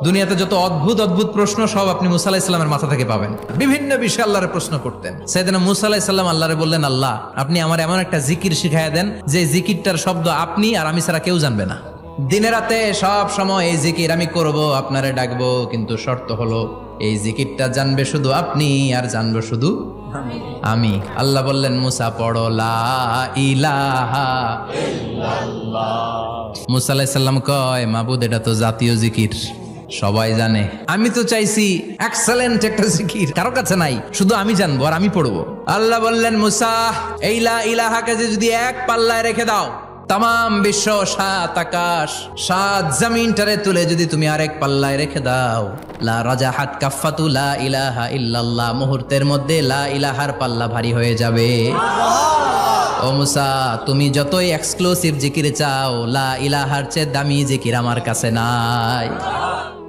দুনিয়াতে যত অদ্ভুত অদ্ভুত প্রশ্ন সব আপনি মুসা আলাহিস সাল্লামের মাথা থেকে পাবেন। বিভিন্ন বিষয়ে আল্লাহরে প্রশ্ন করতেন। সাইয়েদনা মুসা আলাহিস সাল্লাম আল্লাহরে বললেন, আল্লাহ আপনি আমার এমন একটা জিকির শিখাইয়া দেন যে জিকিরটার শব্দ আপনি আর আমি ছাড়া কেউ জানবে না। দিনে রাতে সব সময় এই জিকির আমি করব, আপনারে ডাকবো, কিন্তু শর্ত হলো এই জিকিরটা জানবে শুধু আপনি আর জানবো শুধু আমি। আল্লাহ বললেন, মুসা পড়ো লা ইলাহা ইল্লাল্লাহ। মুসা আলাইহিস সালাম কয়, মাবুদ এটা তো জাতীয় জিকির, সবাই জানে। আমি তো চাইছি এক্সেলেন্ট একটা জিকির, কারো কাছে নাই, শুধু আমি জানবো আর আমি পড়বো। আল্লাহ বললেন, মুসা এই লা ইলাহাকে যদি এক পাল্লায় রেখে দাও, তাম বিশ্ব, সাত আকাশ, সাত জমিনটারে তুলে যদি তুমি আরেক পাল্লায় রেখে দাও, লা রাজাহাত কাফাতু লা ইলাহা ইল্লাল্লাহ, মুহূর্তের মধ্যে লা ইলাহার পাল্লা ভারী হয়ে যাবে। ও মুসা, তুমি যতই এক্সক্লুসিভ জিকির চাও, লা ইলাহার চেয়ে দামি জিকির আমার কাছে নাই।